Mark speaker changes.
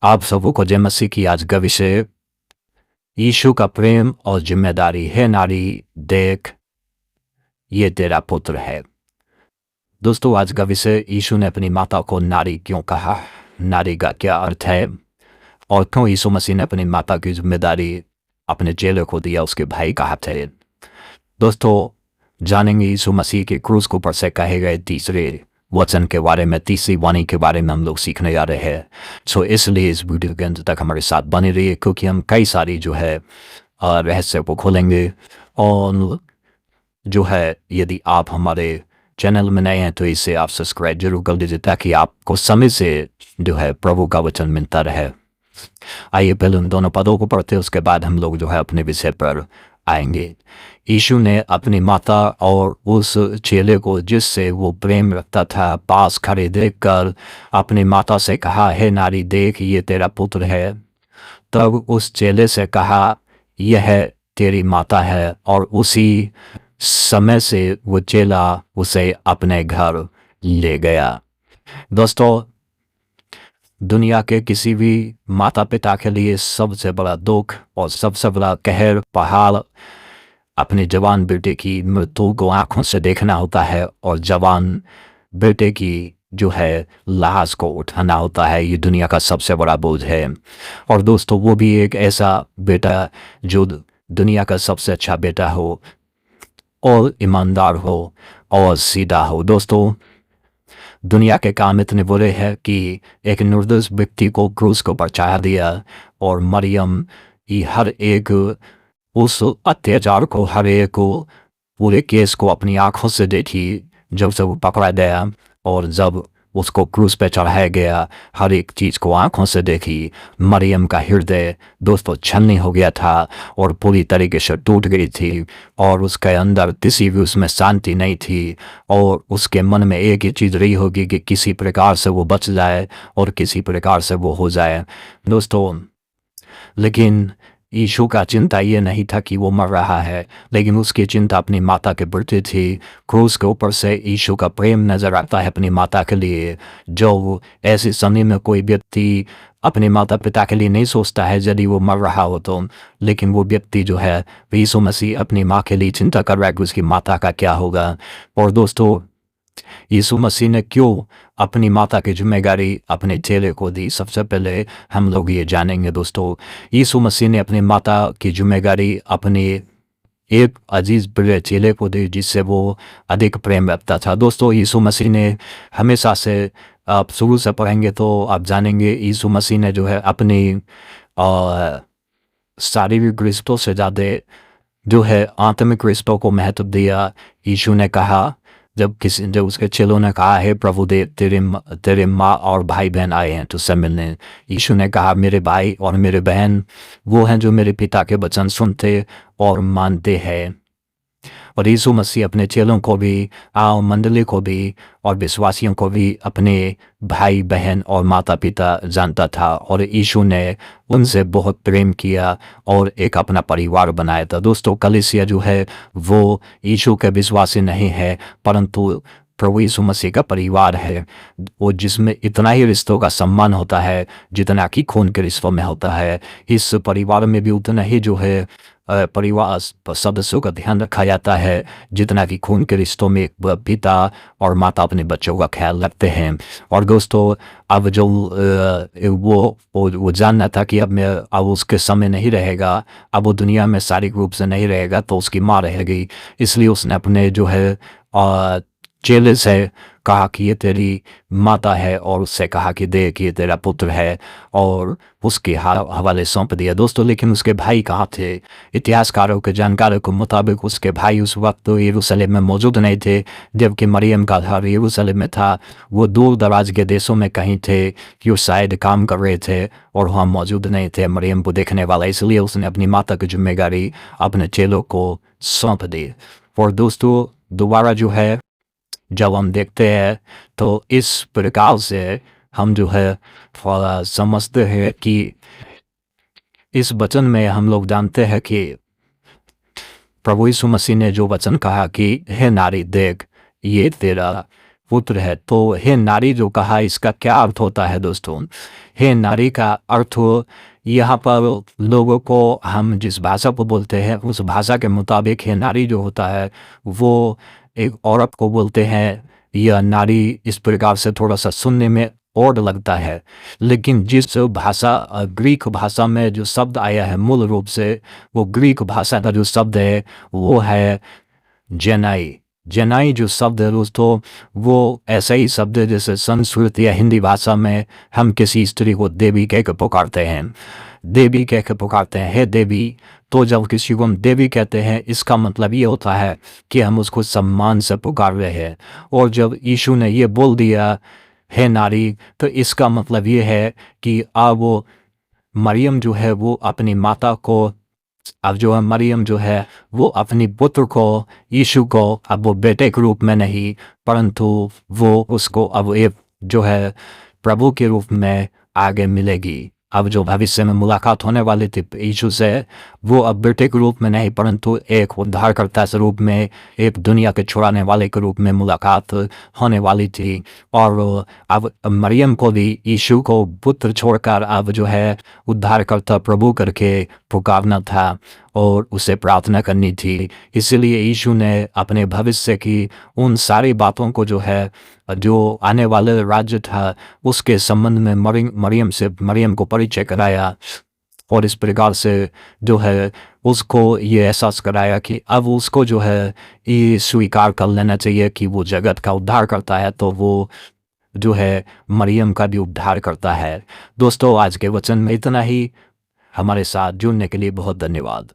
Speaker 1: आप सबों को जय मसीह की। आज का विषय यीशु का प्रेम और जिम्मेदारी है। नारी देख, ये तेरा पुत्र है। दोस्तों, आज का विषय यीशु ने अपनी माता को नारी क्यों कहा, नारी का क्या अर्थ है और क्यों यीशु मसीह ने अपनी माता की जिम्मेदारी अपने चेले को दिया, उसके भाई कहा थे। दोस्तों, जानेंगे यीशु मसीह के क्रूस के ऊपर से कहे गए तीसरे वचन के बारे में, तीसरी वाणी के बारे में हम लोग सीखने जा रहे हैं। सो इसलिए इस वीडियो के अंत तक हमारे साथ बने रहिए, क्योंकि हम कई सारी जो है रहस्य को खोलेंगे। और जो है, यदि आप हमारे चैनल में नए हैं तो इसे आप सब्सक्राइब जरूर कर दीजिए, ताकि आपको समय से जो है प्रभु का वचन मिलता रहे। आइए पहले उन दोनों पदों को पढ़ते, उसके बाद हम लोग जो है अपने विषय पर आएंगे। यीशु ने अपनी माता और उस चेले को जिससे वो प्रेम रखता था पास खड़े देखकर अपनी माता से कहा, हे नारी देख, ये तेरा पुत्र है। तब उस चेले से कहा, यह तेरी माता है। और उसी समय से वो चेला उसे अपने घर ले गया। दोस्तों, दुनिया के किसी भी माता पिता के लिए सबसे बड़ा दुख और सबसे बड़ा कहर पहाड़ अपने जवान बेटे की मृत्यु को आंखों से देखना होता है और जवान बेटे की जो है लाश को उठाना होता है। ये दुनिया का सबसे बड़ा बोझ है। और दोस्तों, वो भी एक ऐसा बेटा जो दुनिया का सबसे अच्छा बेटा हो और ईमानदार हो और सीधा हो। दोस्तों, दुनिया के काम इतने बुरे हैं कि एक निर्दोष व्यक्ति को क्रूस को चढ़ा दिया, और मरियम ये हर एक उस अत्याचार को, हर एक पूरे केस को अपनी आंखों से देखी जब से वो पकड़ा गया। और जब उसको क्रूस पे चढ़ाया गया, हर एक चीज़ को आंखों से देखी। मरियम का हृदय दोस्तों छलनी हो गया था और पूरी तरीके से टूट गई थी, और उसके अंदर किसी भी उसमें शांति नहीं थी। और उसके मन में एक ही चीज़ रही होगी कि किसी प्रकार से वो बच जाए और किसी प्रकार से वो हो जाए। दोस्तों, लेकिन यीशु का चिंता ये नहीं था कि वो मर रहा है, लेकिन उसकी चिंता अपनी माता के प्रति थी। क्रूस के ऊपर से यीशु का प्रेम नजर आता है अपनी माता के लिए। जो ऐसे समय में कोई व्यक्ति अपने माता पिता के लिए नहीं सोचता है यदि वो मर रहा हो तो, लेकिन वो व्यक्ति जो है यीशु मसीह अपनी माँ के लिए चिंता कर रहा है कि उसकी माता का क्या होगा। और दोस्तों, यीशु मसीह ने क्यों अपनी माता की जिम्मेदारी अपने चेले को दी, सबसे पहले हम लोग ये जानेंगे। दोस्तों, यीशु मसीह ने अपनी माता की जिम्मेदारी अपने एक अजीज प्रिय चेले को दी जिससे वो अधिक प्रेम रखता था। दोस्तों, यीशु मसीह ने हमेशा से, आप शुरू से पढ़ेंगे तो आप जानेंगे, यीशु मसीह ने जो है अपनी शारीरिक रिश्तों से ज़्यादा जो है आत्मिक रिश्तों को महत्व दिया। यीशु ने कहा, जब उसके चेलों ने कहा, हे प्रभु देव, तेरे माँ और भाई बहन आए हैं तुझसे मिलने। यीशु ने कहा, मेरे भाई और मेरे बहन वो हैं जो मेरे पिता के वचन सुनते और मानते हैं। और यीशु मसीह अपने चेलों को भी, मंडली को भी और विश्वासियों को भी अपने भाई बहन और माता पिता जानता था, और यीशु ने उनसे बहुत प्रेम किया और एक अपना परिवार बनाया था। दोस्तों, कलीसिया जो है वो यीशु के विश्वासी नहीं है, परंतु प्रभु यीशु मसीह का परिवार है, वो जिसमें इतना ही रिश्तों का सम्मान होता है जितना कि खून के रिश्तों में होता है। इस परिवार में भी उतना ही जो है परिवार सदस्यों का ध्यान रखा जाता है जितना कि खून के रिश्तों में एक पिता और माता अपने बच्चों का ख्याल रखते हैं। और दोस्तों, अब जो वो जानना था कि अब उसके समय नहीं रहेगा, अब वो दुनिया में शारीरिक रूप से नहीं रहेगा, तो उसकी माँ रहेगी। इसलिए उसने अपने जो है चेले से कहा कि ये तेरी माता है, और उससे कहा कि देख, ये तेरा पुत्र है, और उसके हवाले सौंप दिया। दोस्तों, लेकिन उसके भाई कहाँ थे? इतिहासकारों के जानकारों के मुताबिक उसके भाई उस वक्त तो यरूशलेम में मौजूद नहीं थे, जबकि मरियम का घर यरूशलेम में था। वो दूर दराज के देशों में कहीं थे कि वो शायद काम कर रहे थे और वहाँ मौजूद नहीं थे मरियम को देखने वाला। इसलिए उसने अपनी माता की जिम्मेदारी अपने चेलों को सौंप दी। और दोस्तों, दोबारा जो है जब हम देखते हैं तो इस प्रकार से हम जो है थोड़ा समझते हैं कि इस वचन में हम लोग जानते हैं कि प्रभु यीशु मसीह ने जो वचन कहा कि हे नारी देख, ये तेरा पुत्र है। तो हे नारी जो कहा, इसका क्या अर्थ होता है दोस्तों? हे नारी का अर्थ यहाँ पर लोगों को हम जिस भाषा को बोलते हैं उस भाषा के मुताबिक हे नारी जो होता है वो एक औरत को बोलते हैं। यह नारी इस प्रकार से थोड़ा सा सुनने में और लगता है, लेकिन जिस भाषा ग्रीक भाषा में जो शब्द आया है मूल रूप से, वो ग्रीक भाषा का जो शब्द है वो है जेनाई। जेनाई जो शब्द है दोस्तों, वो ऐसा ही शब्द है जैसे संस्कृत या हिंदी भाषा में हम किसी स्त्री को देवी कह के पुकारते हैं। देवी कह के पुकारते हैं, हे देवी। तो जब किसी को हम देवी कहते हैं इसका मतलब ये होता है कि हम उसको सम्मान से पुकार रहे हैं। और जब यीशु ने ये बोल दिया हे नारी, तो इसका मतलब ये है कि अब वो मरियम जो है वो अपनी माता को, अब जो है मरियम जो है वो अपनी पुत्र को, यीशु को, अब वो बेटे के रूप में नहीं परंतु वो उसको अब एक जो है प्रभु के रूप में आगे मिलेगी। अब जो भविष्य में मुलाकात होने वाली थी यीशु से, वो अब बेटे के रूप में नहीं परंतु एक उद्धारकर्ता के रूप में, एक दुनिया के छुड़ाने वाले के रूप में मुलाकात होने वाली थी। और अब मरियम को भी यीशु को पुत्र छोड़कर अब जो है उद्धारकर्ता प्रभु करके पुकारना था और उसे प्रार्थना करनी थी। इसलिए यीशु ने अपने भविष्य की उन सारी बातों को जो है जो आने वाले राज्य था उसके संबंध में मरियम को परिचय कराया। और इस प्रकार से जो है उसको ये एहसास कराया कि अब उसको जो है ये स्वीकार कर लेना चाहिए कि वो जगत का उद्धार करता है, तो वो जो है मरियम का भी उद्धार करता है। दोस्तों, आज के वचन में इतना ही। हमारे साथ जुड़ने के लिए बहुत धन्यवाद।